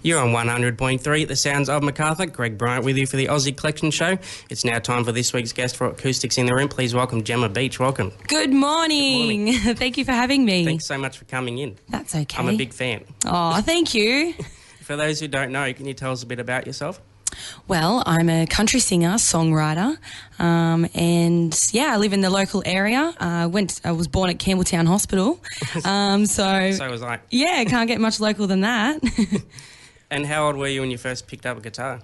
You're on 100.3 at the Sounds of MacArthur. Greg Bryant with you for the Aussie Collection Show. It's now time for this week's guest for Acoustics in the Room. Please welcome Jemma Beech. Welcome. Good morning. Good morning. Thank you for having me. Thanks so much for coming in. That's okay. I'm a big fan. Oh, thank you. For those who don't know, can you tell us a bit about yourself? Well, I'm a country singer, songwriter, and I live in the local area. I was born at Campbelltown Hospital, So was I. Yeah, can't get much local than that. And how old were you when you first picked up a guitar?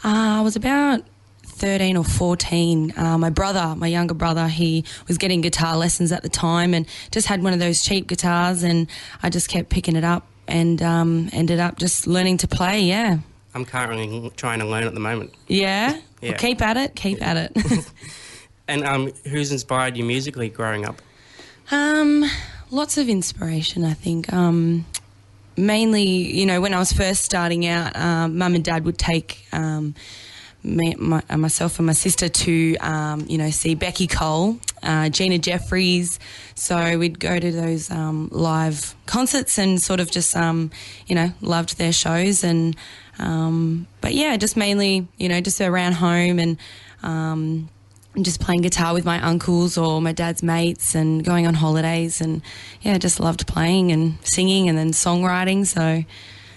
I was about 13 or 14. My younger brother, he was getting guitar lessons at the time and just had one of those cheap guitars, and I just kept picking it up and ended up just learning to play, yeah. I'm currently trying to learn at the moment. Yeah? Yeah. Well, keep at it. And who's inspired you musically growing up? Lots of inspiration, I think. Mainly, when I was first starting out, Mum and Dad would take myself and my sister to, see Becky Cole, Gina Jeffries. So we'd go to those live concerts and sort of just, loved their shows. And but yeah, just mainly, just around home and just playing guitar with my uncles or my dad's mates and going on holidays, and just loved playing and singing and then songwriting. So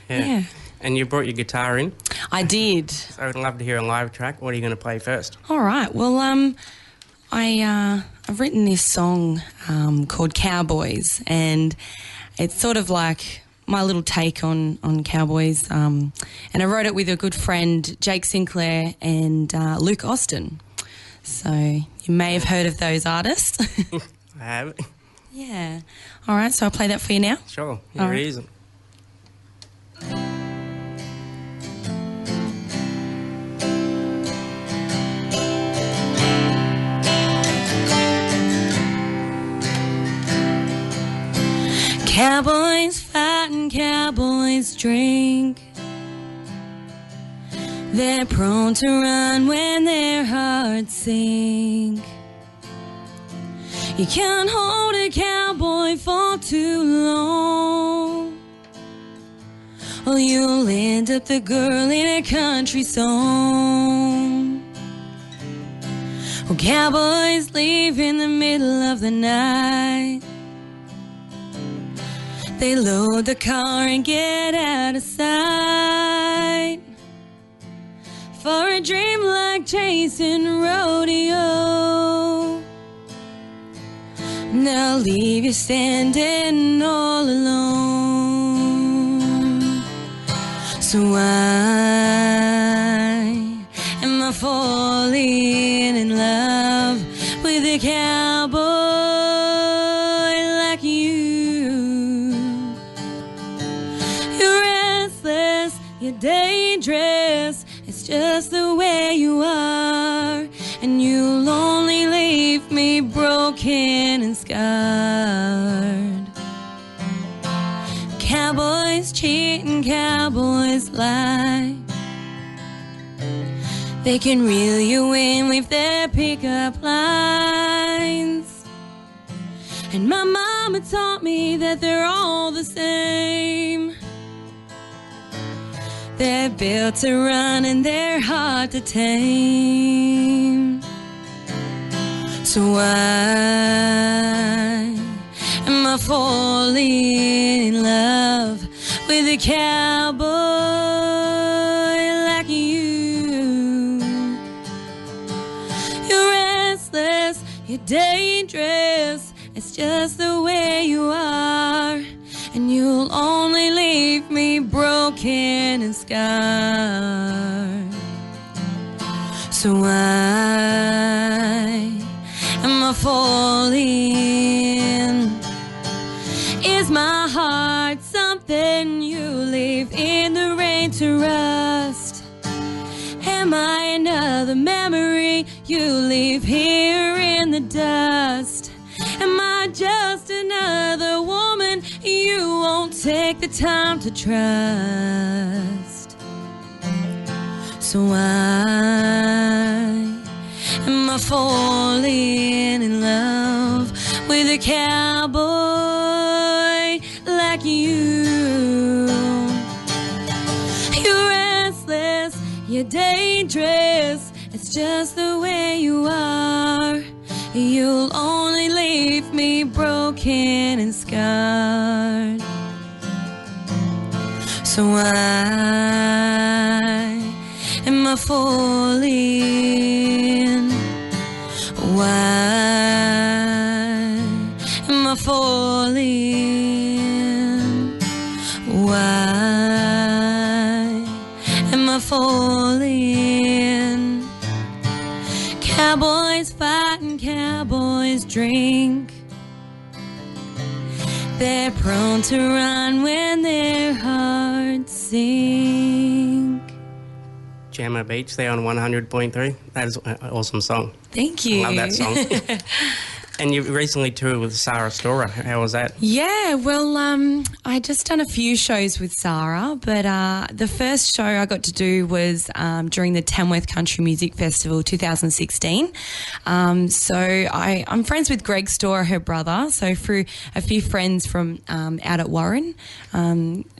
yeah. And you brought your guitar in? I did. So I'd love to hear a live track. What are you going to play first? All right. Well, I've written this song called Cowboys, and it's sort of like my little take on cowboys. And I wrote it with a good friend, Jake Sinclair, and Luke Austin. So you may have heard of those artists. I have. Yeah. All right, so I'll play that for you now. Sure. Here it is. Cowboys fight and cowboys drink. They're prone to run when their hearts sink. You can't hold a cowboy for too long, or you'll end up the girl in a country song. Well, cowboys leave in the middle of the night. They load the car and get out of sight for a dream like chasing rodeo. Now leave you standing all alone. So why am I falling in love with a cowboy like you? You're restless, you're dangerous. It's just the way you are, and you'll only leave me broken and scarred. Cowboys cheat and cowboys lie. They can reel you in with their pickup lines. And my mama taught me that they're all the same. They're built to run and they're hard to tame. So why am I falling in love with a cowboy like you? You're restless, you're dangerous. It's just the way you are, and you'll only leave me broken and scarred. So why am I falling? Is my heart something you leave in the rain to rust? Am I another memory you leave here in the dust? Am I just another woman you won't take the time to trust? So why am I falling in love with a cowboy like you? You're restless, you're dangerous. It's just the way you are. You'll only leave me broken and scarred. So why am I falling? Why am I falling? Why am I falling? Cowboys fight and cowboys drink. They're prone to run when their hearts sink. Jemma Beech there on 100.3. That is an awesome song. Thank you. I love that song. And you recently toured with Sarah Storer. How was that? Yeah, well, I just done a few shows with Sarah, but the first show I got to do was during the Tamworth Country Music Festival 2016. So I'm friends with Greg Storer, her brother, so through a few friends from out at Warren,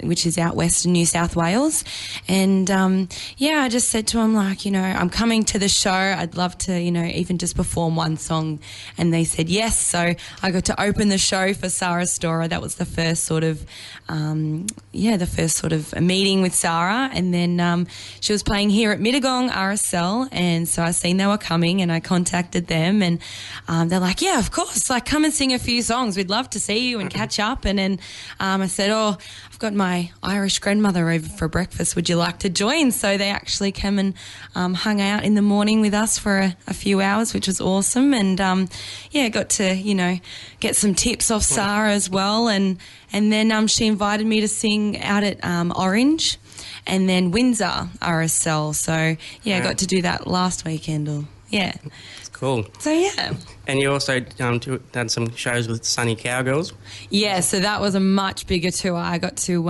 which is out west in New South Wales. And, I just said to him, like, I'm coming to the show. I'd love to, even just perform one song. And they said yes. So I got to open the show for Sarah Storer. That was the first sort of, meeting with Sarah. And then she was playing here at Mittagong RSL. And so I seen they were coming and I contacted them. And they're like, yeah, of course, like come and sing a few songs. We'd love to see you and catch up. And then I said, I've got my Irish grandmother over for breakfast. Would you like to join? So they actually came and hung out in the morning with us for a few hours, which was awesome. And got to, get some tips off Sarah as well. And then she invited me to sing out at Orange and then Windsor RSL. So, I got to do that last weekend. It's cool. So, yeah. And you also done some shows with Sunny Cowgirls. Yeah, so that was a much bigger tour. I got to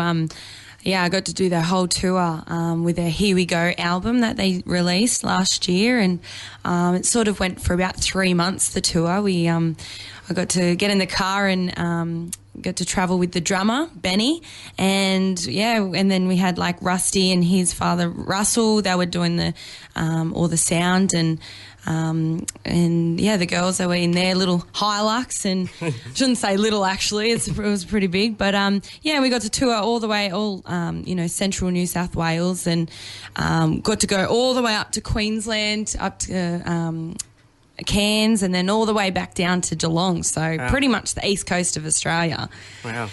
do the whole tour with their Here We Go album that they released last year, and it sort of went for about 3 months, the tour. I got to get in the car and got to travel with the drummer, Benny, and then we had like Rusty and his father, Russell. They were doing the all the sound and the girls, they were in their little Hilux, and I shouldn't say little actually, it was pretty big, but we got to tour all the way, central New South Wales, and got to go all the way up to Queensland, up to Cairns, and then all the way back down to Geelong, so pretty much the east coast of Australia. Wow.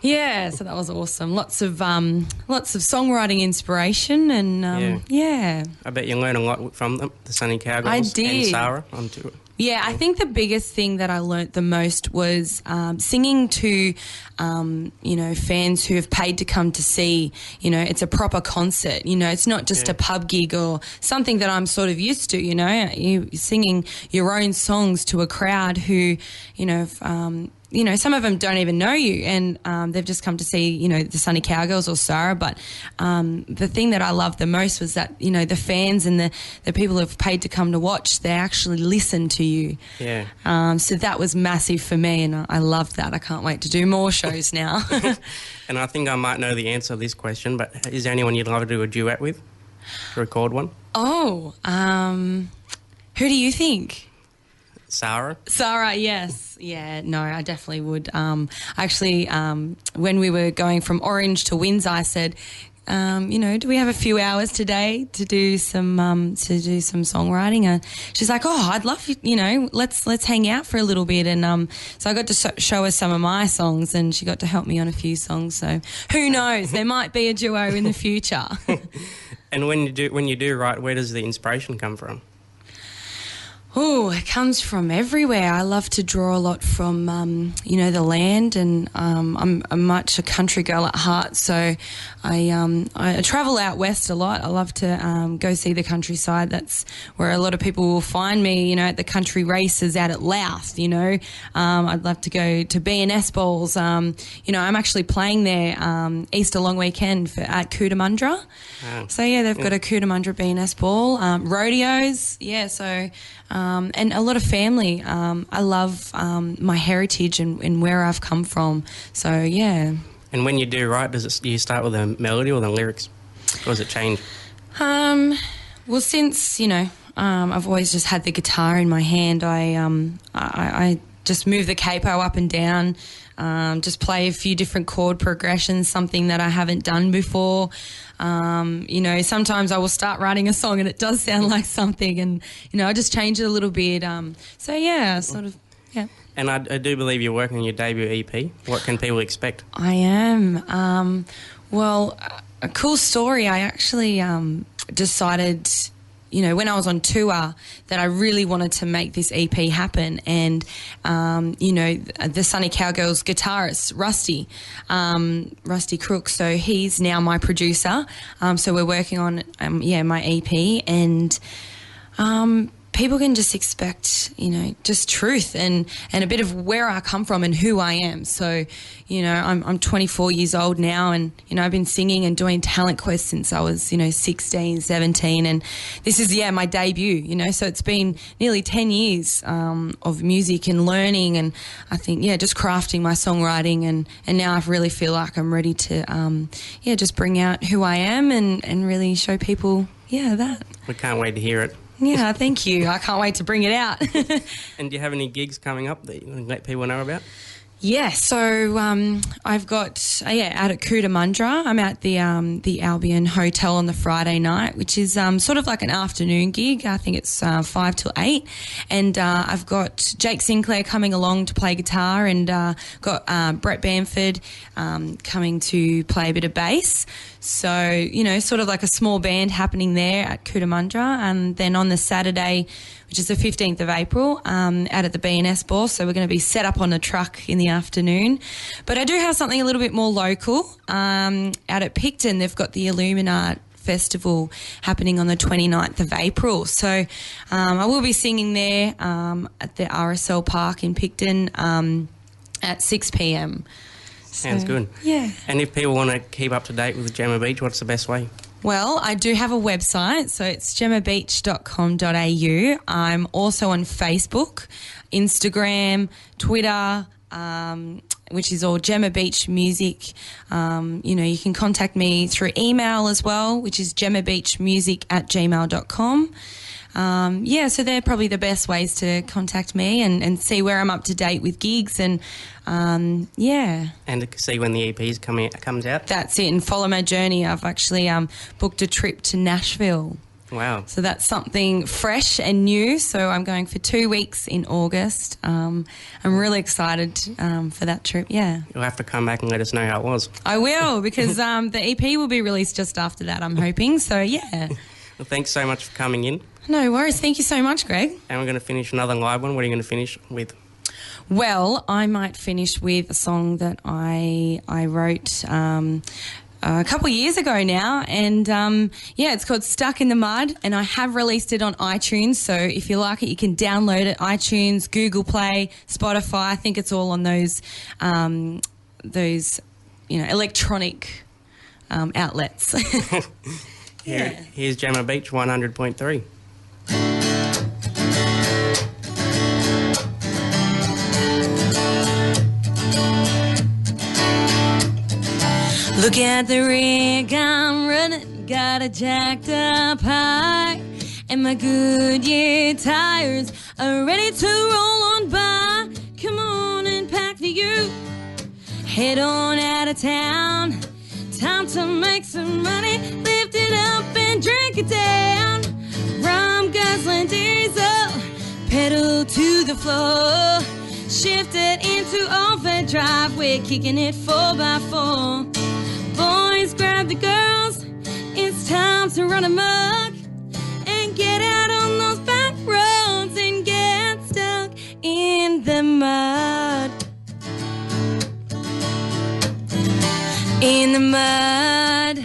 Yeah, so that was awesome. Lots of songwriting inspiration, and I bet you learned a lot from them, the Sunny Cowgirls. I did. And Sarah on tour. Yeah, I think the biggest thing that I learnt the most was singing to, fans who have paid to come to see. It's a proper concert. It's not just a pub gig or something that I'm sort of used to. You're singing your own songs to a crowd who, some of them don't even know you, and they've just come to see, the Sunny Cowgirls or Sarah. But the thing that I loved the most was that, the fans and the people who've paid to come to watch, they actually listen to you. Yeah. So that was massive for me, and I loved that. I can't wait to do more shows now. And I think I might know the answer to this question, but is there anyone you'd love to do a duet with? To record one? Who do you think? Sarah, yes. Yeah, no, I definitely would. Actually, when we were going from Orange to Windsor, I said, do we have a few hours today to do some songwriting? And she's like, I'd love you, let's hang out for a little bit. And so I got to show her some of my songs, and she got to help me on a few songs. So who knows? There might be a duo in the future. And when you do write, where does the inspiration come from? Oh, it comes from everywhere. I love to draw a lot from, the land, and I'm much a country girl at heart, so I travel out west a lot. I love to go see the countryside. That's where a lot of people will find me, at the country races out at Louth, I'd love to go to B&S Bowls. I'm actually playing there Easter long weekend at Cootamundra. Wow. So, they've got a Cootamundra B&S Ball. Rodeos, so... and a lot of family. I love my heritage and where I've come from. So, yeah. And when you do write, do you start with a melody or the lyrics Or has it changed? Well, since, I've always just had the guitar in my hand, I just move the capo up and down, just play a few different chord progressions, something that I haven't done before. Sometimes I will start writing a song and it does sound like something, and, I just change it a little bit. Yeah. And I do believe you're working on your debut EP. What can people expect? I am. A cool story. I actually decided, when I was on tour, that I really wanted to make this EP happen. And, the Sunny Cowgirls guitarist, Rusty Crook, so he's now my producer. So we're working on, my EP, and people can just expect, just truth and a bit of where I come from and who I am. So, I'm 24 years old now, and, I've been singing and doing Talent Quest since I was, 16, 17, and this is, my debut, so it's been nearly 10 years of music and learning, and I think, just crafting my songwriting, and now I really feel like I'm ready to, just bring out who I am and really show people, that. We can't wait to hear it. Yeah, thank you. I can't wait to bring it out. And do you have any gigs coming up that you want to let people know about? Yeah, so I've got out at Cootamundra. I'm at the Albion Hotel on the Friday night, which is sort of like an afternoon gig. I think it's 5 till 8, and I've got Jake Sinclair coming along to play guitar, and got Brett Bamford coming to play a bit of bass. So, sort of like a small band happening there at Cootamundra. And then on the Saturday, which is the 15th of April, out at the B&S Ball. So we're going to be set up on a truck in the afternoon. But I do have something a little bit more local. Out at Picton, they've got the Illuminat Festival happening on the 29th of April. So I will be singing there at the RSL Park in Picton at 6 p.m. Sounds good. Yeah. And if people want to keep up to date with Jemma Beech, what's the best way? Well, I do have a website, so it's gemmabeech.com.au. I'm also on Facebook, Instagram, Twitter, which is all Jemma Beech Music. You can contact me through email as well, which is gemmabeechmusic@gmail.com. So they're probably the best ways to contact me and see where I'm up to date with gigs and, And to see when the EP comes out. That's it, and follow my journey. I've actually booked a trip to Nashville. Wow. So that's something fresh and new. So I'm going for 2 weeks in August. I'm really excited for that trip, yeah. You'll have to come back and let us know how it was. I will, because the EP will be released just after that, I'm hoping. So, yeah. Well, thanks so much for coming in. No worries. Thank you so much, Greg. And we're going to finish another live one. What are you going to finish with? Well, I might finish with a song that I wrote a couple of years ago now, and it's called Stuck in the Mud, and I have released it on iTunes, so if you like it you can download it, iTunes, Google Play, Spotify. I think it's all on those electronic outlets. Here's Jemma Beech 100.3. Look at the rig I'm running, got a jacked up high, and my Goodyear tires are ready to roll on by. Come on and pack the U, head on out of town. Time to make some money, lift it up and drink it down. Rum guzzling diesel, pedal to the floor. Shift it into overdrive, we're kicking it 4x4. Boys, grab the girls, it's time to run amok and get out on those back roads and get stuck in the mud. In the mud.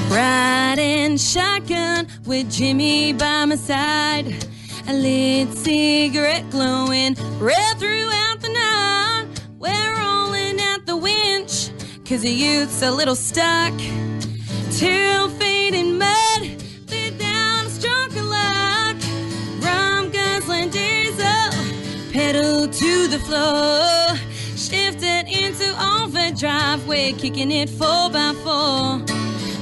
Riding shotgun with Jimmy by my side, a lit cigarette glowing red throughout the night. We're rolling out the winch, 'cause the youth's a little stuck. 2 feet in mud, without a stroke of luck. Rum guzzling diesel, pedal to the floor. Shift it into overdrive. overdrive, we're kicking it 4x4.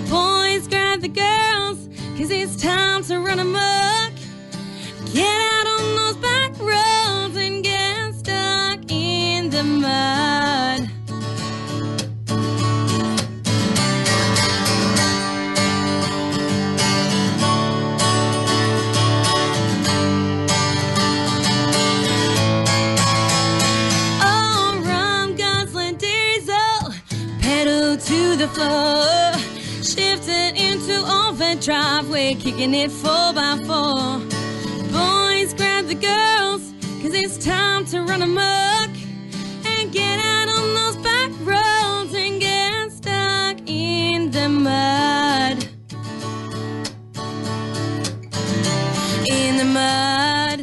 Boys, grab the girls, 'cause it's time to run amok. Get out on those back roads and get stuck in the mud. To the floor, shifting into overdrive, we're kicking it 4x4. Boys, grab the girls, 'cause it's time to run amok and get out on those back roads and get stuck in the mud. In the mud.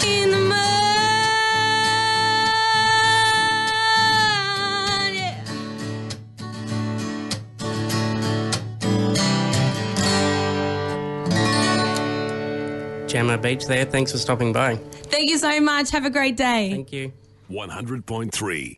In the mud. Jemma, Beech there. Thanks for stopping by. Thank you so much. Have a great day. Thank you. 100.3